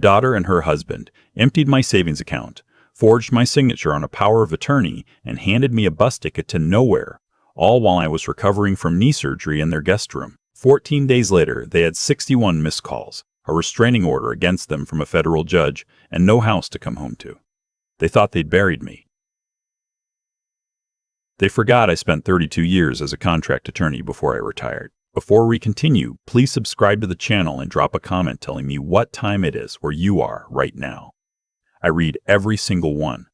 Daughter and her husband emptied my savings account, forged my signature on a power of attorney, and handed me a bus ticket to nowhere, all while I was recovering from knee surgery in their guest room. 14 days later, they had 61 missed calls, a restraining order against them from a federal judge, and no house to come home to. They thought they'd buried me. They forgot I spent 32 years as a contract attorney before I retired. Before we continue, please subscribe to the channel and drop a comment telling me what time it is where you are right now. I read every single one.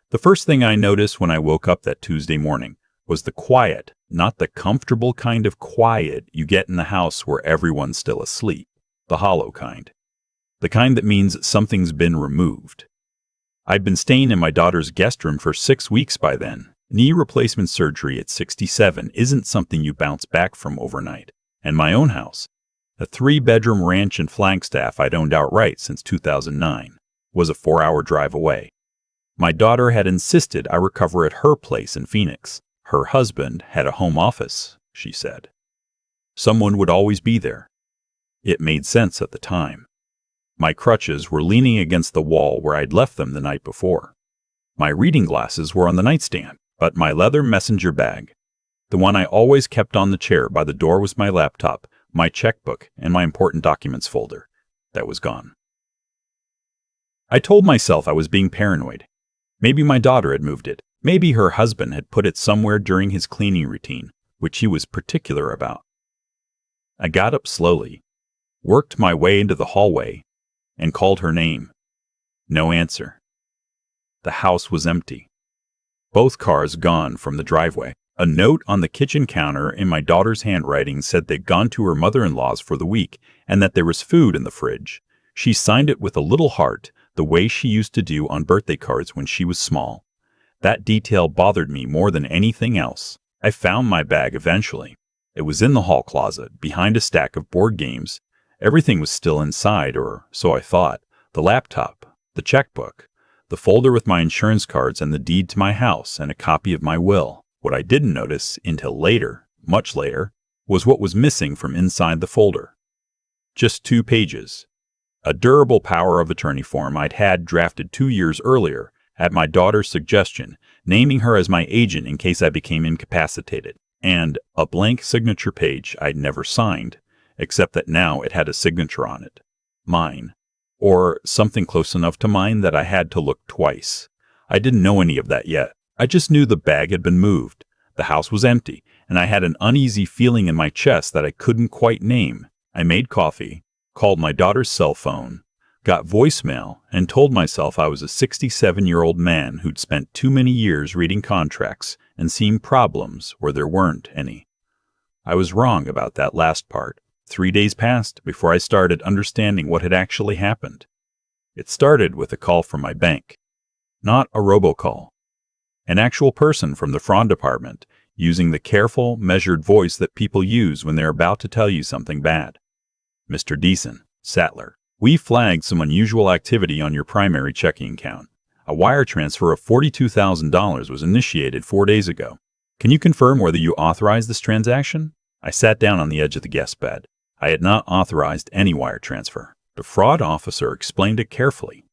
The first thing I noticed when I woke up that Tuesday morning was the quiet, not the comfortable kind of quiet you get in the house where everyone's still asleep, the hollow kind. The kind that means something's been removed. I'd been staying in my daughter's guest room for 6 weeks by then. Knee replacement surgery at 67 isn't something you bounce back from overnight. And my own house, a 3-bedroom ranch in Flagstaff I'd owned outright since 2009, was a 4-hour drive away. My daughter had insisted I recover at her place in Phoenix. Her husband had a home office, she said. Someone would always be there. It made sense at the time. My crutches were leaning against the wall where I'd left them the night before. My reading glasses were on the nightstand. But my leather messenger bag, the one I always kept on the chair by the door, was my laptop, my checkbook, and my important documents folder. That was gone. I told myself I was being paranoid. Maybe my daughter had moved it. Maybe her husband had put it somewhere during his cleaning routine, which he was particular about. I got up slowly, worked my way into the hallway, and called her name. No answer. The house was empty. Both cars gone from the driveway. A note on the kitchen counter in my daughter's handwriting said they'd gone to her mother-in-law's for the week and that there was food in the fridge. She signed it with a little heart, the way she used to do on birthday cards when she was small. That detail bothered me more than anything else. I found my bag eventually. It was in the hall closet, behind a stack of board games. Everything was still inside, or so I thought. The laptop, the checkbook, the folder with my insurance cards and the deed to my house, and a copy of my will. What I didn't notice until later, much later, was what was missing from inside the folder. Just 2 pages. A durable power of attorney form I'd had drafted 2 years earlier at my daughter's suggestion, naming her as my agent in case I became incapacitated, and a blank signature page I'd never signed, except that now it had a signature on it. Mine. Or something close enough to mine that I had to look twice. I didn't know any of that yet. I just knew the bag had been moved. The house was empty, and I had an uneasy feeling in my chest that I couldn't quite name. I made coffee, called my daughter's cell phone, got voicemail, and told myself I was a 67-year-old man who'd spent too many years reading contracts and seeing problems where there weren't any. I was wrong about that last part. 3 days passed before I started understanding what had actually happened. It started with a call from my bank. Not a robocall. An actual person from the fraud department, using the careful, measured voice that people use when they're about to tell you something bad. Mr. Deason, Sattler, we flagged some unusual activity on your primary checking account. A wire transfer of $42,000 was initiated 4 days ago. Can you confirm whether you authorized this transaction? I sat down on the edge of the guest bed. I had not authorized any wire transfer. The fraud officer explained it carefully.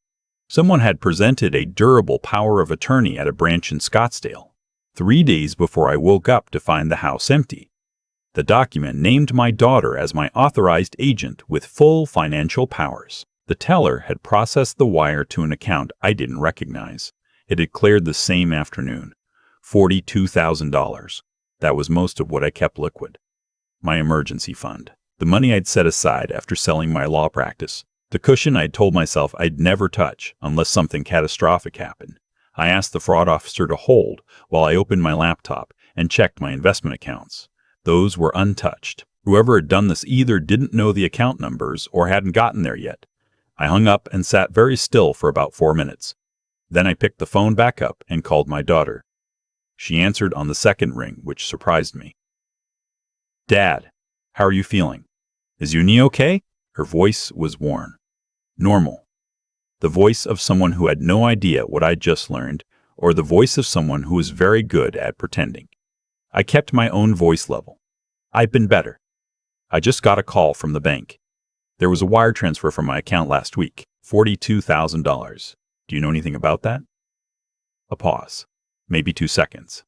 Someone had presented a durable power of attorney at a branch in Scottsdale 3 days before I woke up to find the house empty. The document named my daughter as my authorized agent with full financial powers. The teller had processed the wire to an account I didn't recognize. It had cleared the same afternoon. $42,000. That was most of what I kept liquid. My emergency fund. The money I'd set aside after selling my law practice. The cushion I'd told myself I'd never touch unless something catastrophic happened. I asked the fraud officer to hold while I opened my laptop and checked my investment accounts. Those were untouched. Whoever had done this either didn't know the account numbers or hadn't gotten there yet. I hung up and sat very still for about 4 minutes. Then I picked the phone back up and called my daughter. She answered on the second ring, which surprised me. "Dad, how are you feeling? Is your knee okay?" Her voice was worn. Normal. The voice of someone who had no idea what I'd just learned, or the voice of someone who was very good at pretending. I kept my own voice level. "I've been better. I just got a call from the bank. There was a wire transfer from my account last week, $42,000. Do you know anything about that? A pause. Maybe 2 seconds.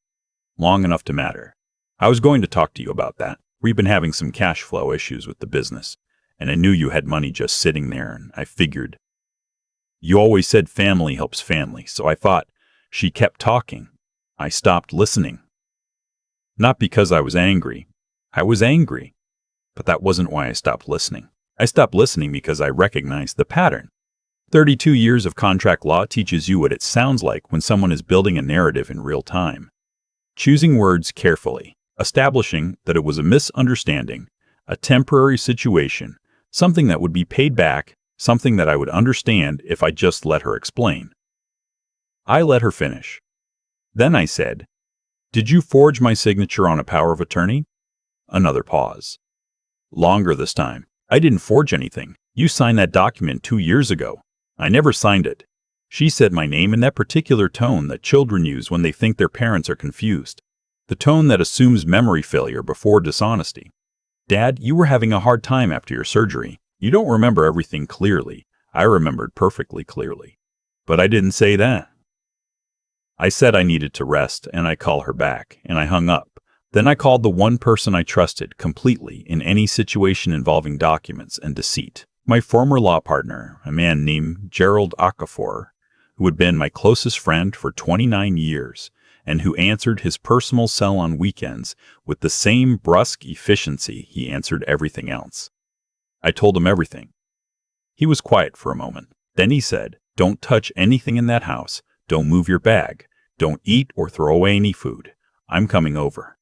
Long enough to matter. I was going to talk to you about that. We've been having some cash flow issues with the business, and I knew you had money just sitting there, and I figured. You always said family helps family, so I thought. She kept talking. I stopped listening. Not because I was angry. I was angry. But that wasn't why I stopped listening. I stopped listening because I recognized the pattern. 32 years of contract law teaches you what it sounds like when someone is building a narrative in real time. Choosing words carefully, establishing that it was a misunderstanding, a temporary situation, something that would be paid back, something that I would understand if I just let her explain. I let her finish. Then I said, "Did you forge my signature on a power of attorney?" Another pause. Longer this time. I didn't forge anything. You signed that document 2 years ago. I never signed it. She said my name in that particular tone that children use when they think their parents are confused. The tone that assumes memory failure before dishonesty. Dad, you were having a hard time after your surgery. You don't remember everything clearly. I remembered perfectly clearly. But I didn't say that. I said I needed to rest, and I call her back, and I hung up. Then I called the one person I trusted completely in any situation involving documents and deceit. My former law partner, a man named Gerald Okafor, who had been my closest friend for 29 years, and who answered his personal cell on weekends with the same brusque efficiency he answered everything else. I told him everything. He was quiet for a moment. Then he said, "Don't touch anything in that house. Don't move your bag. Don't eat or throw away any food. I'm coming over."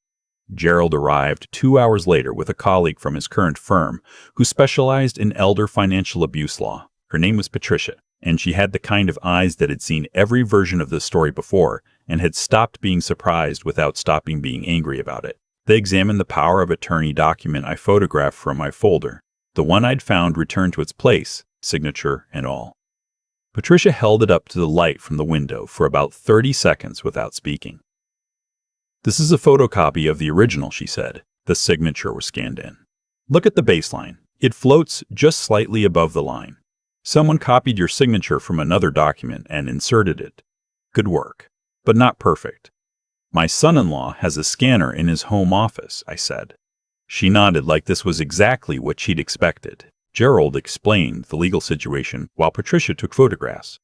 Gerald arrived 2 hours later with a colleague from his current firm who specialized in elder financial abuse law. Her name was Patricia, and she had the kind of eyes that had seen every version of this story before and had stopped being surprised without stopping being angry about it. They examined the power of attorney document I photographed from my folder. The one I'd found returned to its place, signature and all. Patricia held it up to the light from the window for about 30 seconds without speaking. "This is a photocopy of the original," she said. The signature was scanned in. "Look at the baseline. It floats just slightly above the line. Someone copied your signature from another document and inserted it. Good work, but not perfect. My son-in-law has a scanner in his home office," I said. She nodded like this was exactly what she'd expected. Gerald explained the legal situation while Patricia took photographs.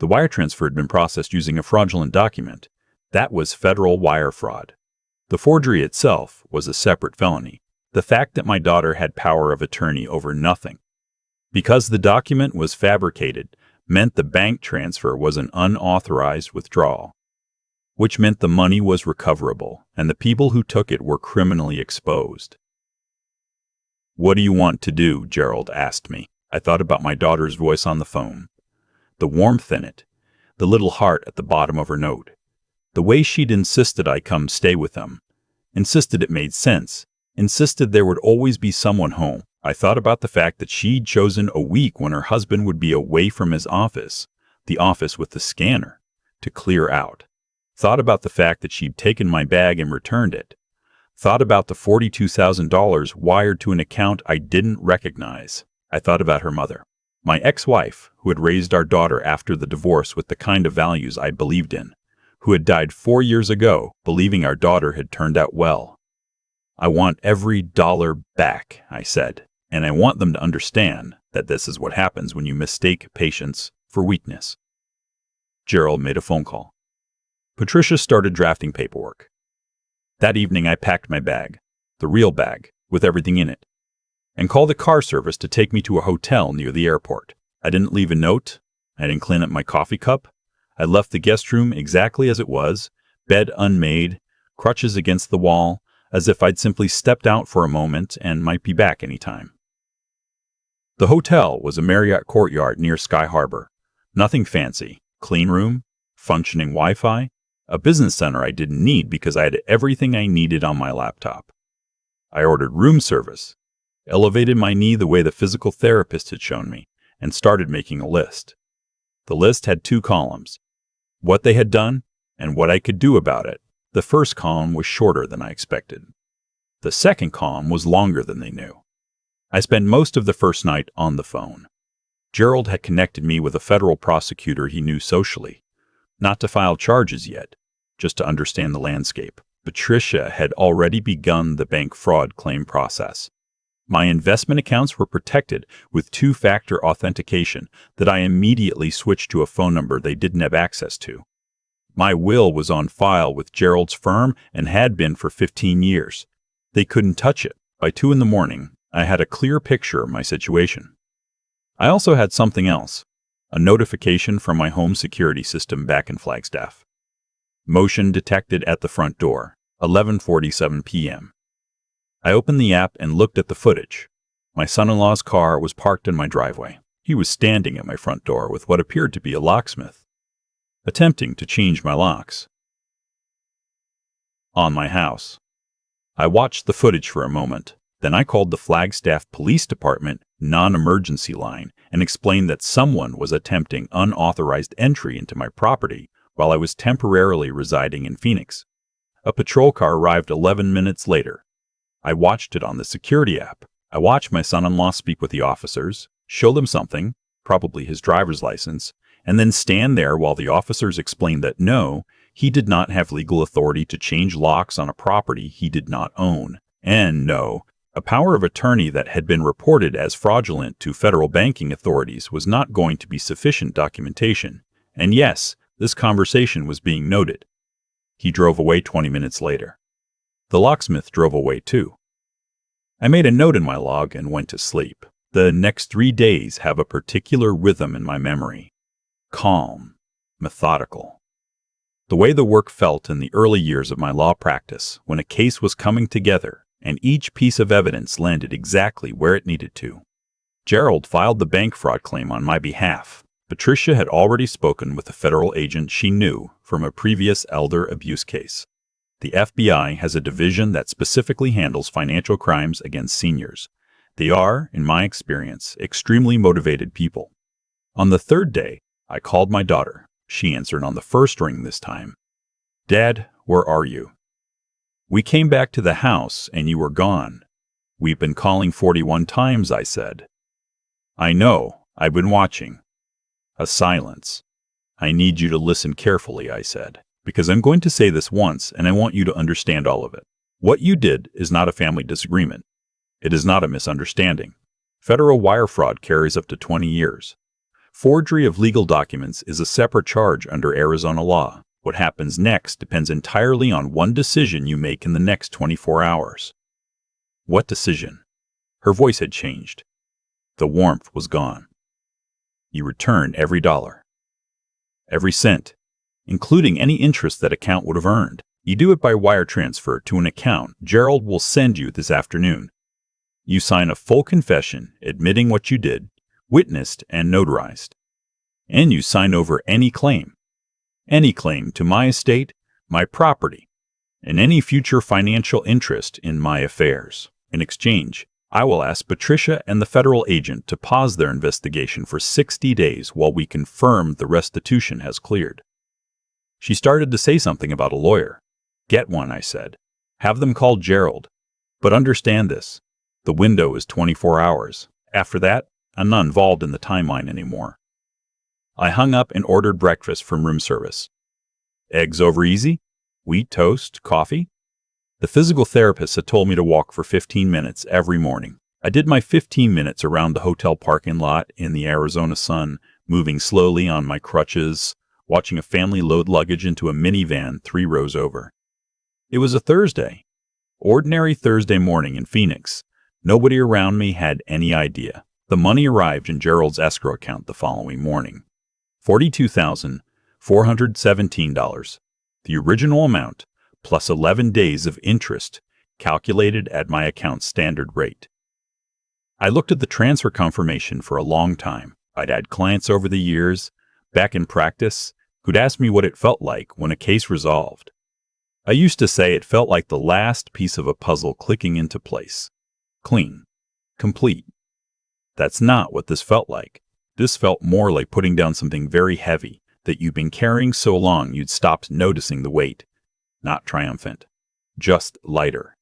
The wire transfer had been processed using a fraudulent document. That was federal wire fraud. The forgery itself was a separate felony. The fact that my daughter had power of attorney over nothing, because the document was fabricated, meant the bank transfer was an unauthorized withdrawal, which meant the money was recoverable, and the people who took it were criminally exposed. "What do you want to do?" Gerald asked me. I thought about my daughter's voice on the phone, the warmth in it, the little heart at the bottom of her note. The way she'd insisted I come stay with them, insisted it made sense, insisted there would always be someone home. I thought about the fact that she'd chosen a week when her husband would be away from his office, the office with the scanner, to clear out. Thought about the fact that she'd taken my bag and returned it. Thought about the $42,000 wired to an account I didn't recognize. I thought about her mother, my ex-wife, who had raised our daughter after the divorce with the kind of values I believed in, who had died 4 years ago, believing our daughter had turned out well. "I want every dollar back," I said, "and I want them to understand that this is what happens when you mistake patience for weakness." Gerald made a phone call. Patricia started drafting paperwork. That evening I packed my bag, the real bag, with everything in it, and called the car service to take me to a hotel near the airport. I didn't leave a note. I didn't clean up my coffee cup. I left the guest room exactly as it was, bed unmade, crutches against the wall, as if I'd simply stepped out for a moment and might be back any time. The hotel was a Marriott Courtyard near Sky Harbor. Nothing fancy. Clean room, functioning Wi-Fi, a business center I didn't need because I had everything I needed on my laptop. I ordered room service, elevated my knee the way the physical therapist had shown me, and started making a list. The list had 2 columns. What they had done, and what I could do about it. The first column was shorter than I expected. The second column was longer than they knew. I spent most of the first night on the phone. Gerald had connected me with a federal prosecutor he knew socially, not to file charges yet, just to understand the landscape. Patricia had already begun the bank fraud claim process. My investment accounts were protected with two-factor authentication that I immediately switched to a phone number they didn't have access to. My will was on file with Gerald's firm and had been for 15 years. They couldn't touch it. By 2 a.m, I had a clear picture of my situation. I also had something else, a notification from my home security system back in Flagstaff. Motion detected at the front door, 11:47 p.m. I opened the app and looked at the footage. My son-in-law's car was parked in my driveway. He was standing at my front door with what appeared to be a locksmith, attempting to change my locks on my house. I watched the footage for a moment. Then I called the Flagstaff Police Department non-emergency line and explained that someone was attempting unauthorized entry into my property while I was temporarily residing in Phoenix. A patrol car arrived 11 minutes later. I watched it on the security app. I watched my son-in-law speak with the officers, show them something, probably his driver's license, and then stand there while the officers explained that no, he did not have legal authority to change locks on a property he did not own, and no, a power of attorney that had been reported as fraudulent to federal banking authorities was not going to be sufficient documentation. And yes, this conversation was being noted. He drove away 20 minutes later. The locksmith drove away too. I made a note in my log and went to sleep. The next 3 days have a particular rhythm in my memory. Calm, methodical. The way the work felt in the early years of my law practice, when a case was coming together and each piece of evidence landed exactly where it needed to. Gerald filed the bank fraud claim on my behalf. Patricia had already spoken with a federal agent she knew from a previous elder abuse case. The FBI has a division that specifically handles financial crimes against seniors. They are, in my experience, extremely motivated people. On the third day, I called my daughter. She answered on the first ring this time. "Dad, where are you?" "We came back to the house and you were gone." "We've been calling 41 times, I said. "I know, I've been watching." A silence. "I need you to listen carefully," I said, "because I'm going to say this once and I want you to understand all of it. What you did is not a family disagreement. It is not a misunderstanding. Federal wire fraud carries up to 20 years. Forgery of legal documents is a separate charge under Arizona law. What happens next depends entirely on one decision you make in the next 24 hours. "What decision?" Her voice had changed. The warmth was gone. "You return every dollar. Every cent, including any interest that account would have earned. You do it by wire transfer to an account Gerald will send you this afternoon. You sign a full confession admitting what you did, witnessed and notarized. And you sign over any claim to my estate, my property, and any future financial interest in my affairs. In exchange, I will ask Patricia and the federal agent to pause their investigation for 60 days while we confirm the restitution has cleared." She started to say something about a lawyer. "Get one," I said. "Have them call Gerald. But understand this. The window is 24 hours. After that, I'm not involved in the timeline anymore." I hung up and ordered breakfast from room service. Eggs over easy? Wheat toast? Coffee? The physical therapist had told me to walk for 15 minutes every morning. I did my 15 minutes around the hotel parking lot in the Arizona sun, moving slowly on my crutches, watching a family load luggage into a minivan 3 rows over. It was a Thursday. Ordinary Thursday morning in Phoenix. Nobody around me had any idea. The money arrived in Gerald's escrow account the following morning. $42,417. The original amount, plus 11 days of interest, calculated at my account's standard rate. I looked at the transfer confirmation for a long time. I'd had clients over the years, back in practice, who'd asked me what it felt like when a case resolved. I used to say it felt like the last piece of a puzzle clicking into place. Clean. Complete. That's not what this felt like. This felt more like putting down something very heavy that you'd been carrying so long you'd stopped noticing the weight. Not triumphant. Just lighter.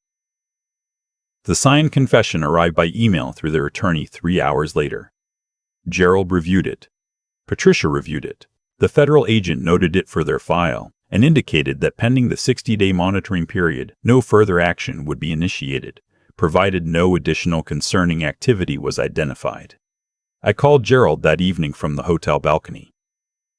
The signed confession arrived by email through their attorney 3 hours later. Gerald reviewed it. Patricia reviewed it. The federal agent noted it for their file and indicated that pending the 60-day monitoring period, no further action would be initiated, provided no additional concerning activity was identified. I called Gerald that evening from the hotel balcony.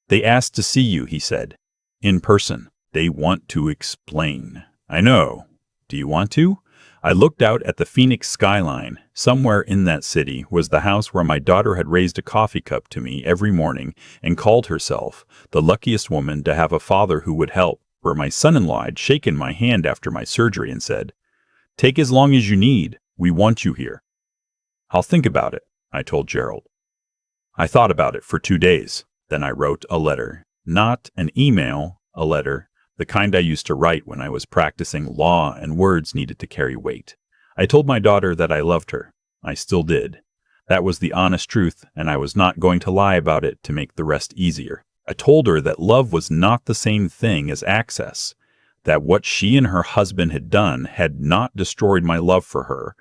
"They asked to see you," he said. "In person. They want to explain." "I know. Do you want to?" I looked out at the Phoenix skyline. Somewhere in that city was the house where my daughter had raised a coffee cup to me every morning and called herself the luckiest woman to have a father who would help, where my son-in-law had shaken my hand after my surgery and said, "Take as long as you need. We want you here." "I'll think about it," I told Gerald. I thought about it for 2 days. Then I wrote a letter. Not an email, a letter. The kind I used to write when I was practicing law and words needed to carry weight. I told my daughter that I loved her. I still did. That was the honest truth, and I was not going to lie about it to make the rest easier. I told her that love was not the same thing as access, that what she and her husband had done had not destroyed my love for her,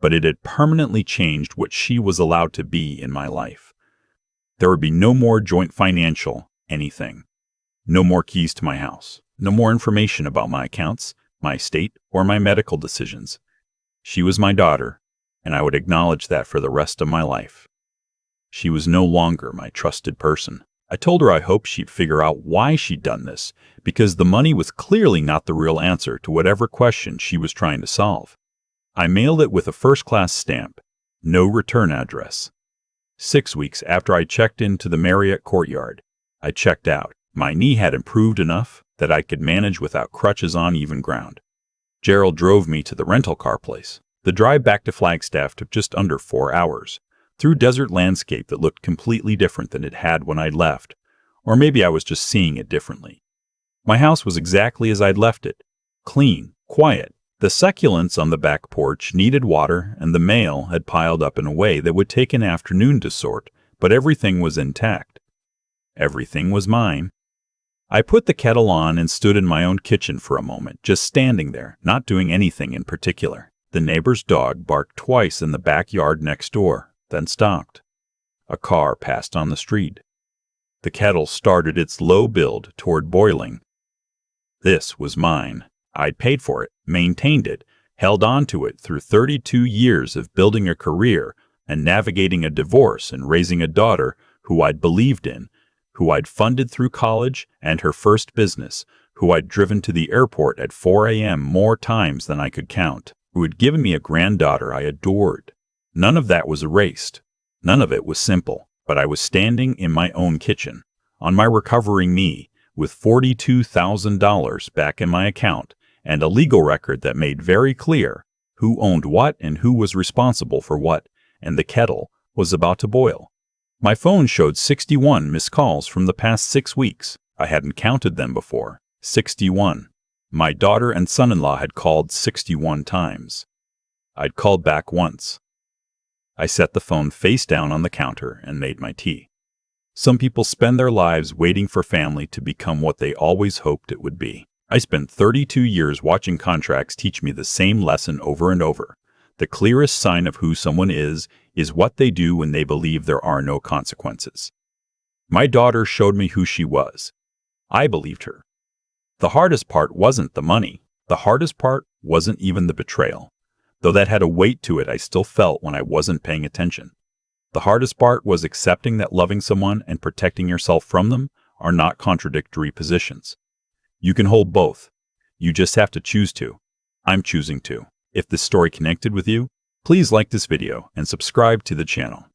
but it had permanently changed what she was allowed to be in my life. There would be no more joint financial anything. No more keys to my house. No more information about my accounts, my estate, or my medical decisions. She was my daughter, and I would acknowledge that for the rest of my life. She was no longer my trusted person. I told her I hoped she'd figure out why she'd done this, because the money was clearly not the real answer to whatever question she was trying to solve. I mailed it with a first-class stamp, no return address. 6 weeks after I checked into the Marriott Courtyard, I checked out. My knee had improved enough that I could manage without crutches on even ground. Gerald drove me to the rental car place. The drive back to Flagstaff took just under 4 hours, through desert landscape that looked completely different than it had when I'd left, or maybe I was just seeing it differently. My house was exactly as I'd left it, clean, quiet. The succulents on the back porch needed water, and the mail had piled up in a way that would take an afternoon to sort, but everything was intact. Everything was mine. I put the kettle on and stood in my own kitchen for a moment, just standing there, not doing anything in particular. The neighbor's dog barked twice in the backyard next door, then stopped. A car passed on the street. The kettle started its low build toward boiling. This was mine. I'd paid for it, maintained it, held on to it through 32 years of building a career and navigating a divorce and raising a daughter who I'd believed in, who I'd funded through college and her first business, who I'd driven to the airport at 4 a.m. more times than I could count, who had given me a granddaughter I adored. None of that was erased. None of it was simple, but I was standing in my own kitchen, on my recovering knee, with $42,000 back in my account and a legal record that made very clear who owned what and who was responsible for what, and the kettle was about to boil. My phone showed 61 missed calls from the past 6 weeks. I hadn't counted them before. 61. My daughter and son-in-law had called 61 times. I'd called back once. I set the phone face down on the counter and made my tea. Some people spend their lives waiting for family to become what they always hoped it would be. I spent 32 years watching contracts teach me the same lesson over and over. The clearest sign of who someone is what they do when they believe there are no consequences. My daughter showed me who she was. I believed her. The hardest part wasn't the money. The hardest part wasn't even the betrayal. Though that had a weight to it I still felt when I wasn't paying attention. The hardest part was accepting that loving someone and protecting yourself from them are not contradictory positions. You can hold both. You just have to choose to. I'm choosing to. If this story connected with you, please like this video and subscribe to the channel.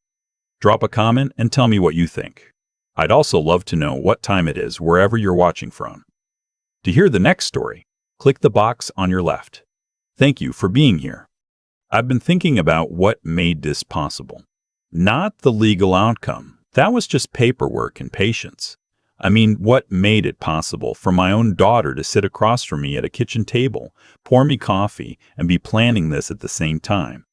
Drop a comment and tell me what you think. I'd also love to know what time it is wherever you're watching from. To hear the next story, click the box on your left. Thank you for being here. I've been thinking about what made this possible. Not the legal outcome. That was just paperwork and patience. I mean, what made it possible for my own daughter to sit across from me at a kitchen table, pour me coffee, and be planning this at the same time?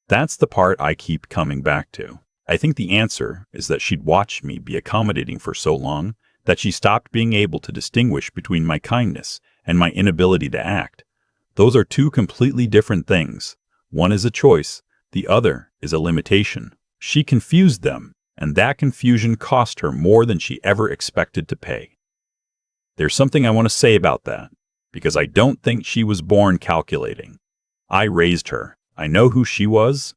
That's the part I keep coming back to. I think the answer is that she'd watched me be accommodating for so long that she stopped being able to distinguish between my kindness and my inability to act. Those are two completely different things. One is a choice, the other is a limitation. She confused them, and that confusion cost her more than she ever expected to pay. There's something I want to say about that, because I don't think she was born calculating. I raised her. I know who she was.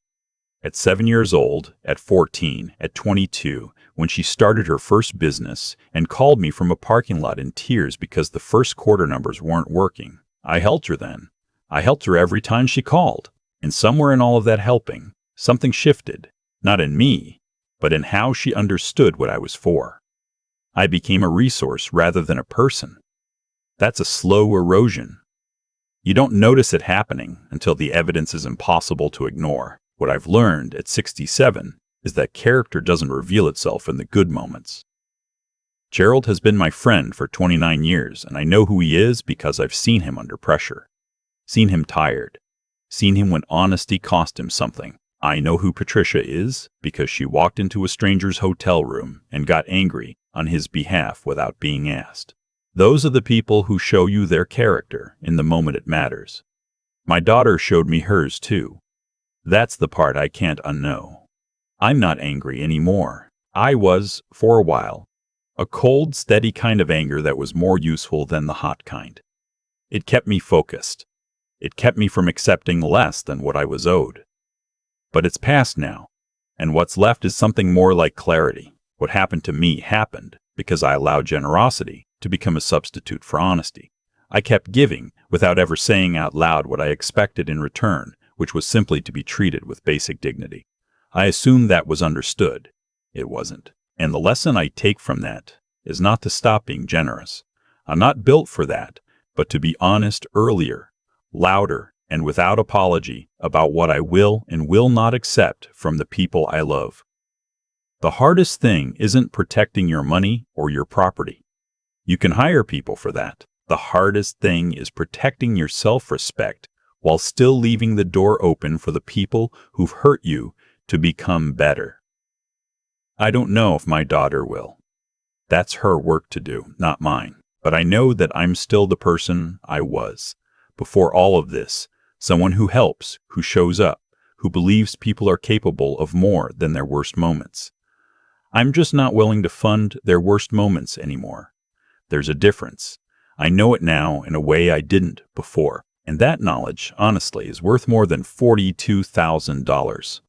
At 7 years old, at 14, at 22, when she started her first business and called me from a parking lot in tears because the first quarter numbers weren't working. I helped her then. I helped her every time she called. And somewhere in all of that helping, something shifted, not in me, but in how she understood what I was for. I became a resource rather than a person. That's a slow erosion. You don't notice it happening until the evidence is impossible to ignore. What I've learned at 67 is that character doesn't reveal itself in the good moments. Gerald has been my friend for 29 years, and I know who he is because I've seen him under pressure, seen him tired, seen him when honesty cost him something. I know who Patricia is because she walked into a stranger's hotel room and got angry on his behalf without being asked. Those are the people who show you their character in the moment it matters. My daughter showed me hers too. That's the part I can't unknow. I'm not angry anymore. I was, for a while, a cold, steady kind of anger that was more useful than the hot kind. It kept me focused. It kept me from accepting less than what I was owed. But it's past now, and what's left is something more like clarity. What happened to me happened because I allowed generosity to become a substitute for honesty. I kept giving without ever saying out loud what I expected in return, which was simply to be treated with basic dignity. I assumed that was understood. It wasn't. And the lesson I take from that is not to stop being generous. I'm not built for that, but to be honest earlier, louder, and without apology about what I will and will not accept from the people I love. The hardest thing isn't protecting your money or your property. You can hire people for that. The hardest thing is protecting your self-respect while still leaving the door open for the people who've hurt you to become better. I don't know if my daughter will. That's her work to do, not mine. But I know that I'm still the person I was before all of this, someone who helps, who shows up, who believes people are capable of more than their worst moments. I'm just not willing to fund their worst moments anymore. There's a difference. I know it now in a way I didn't before, and that knowledge, honestly, is worth more than $42,000.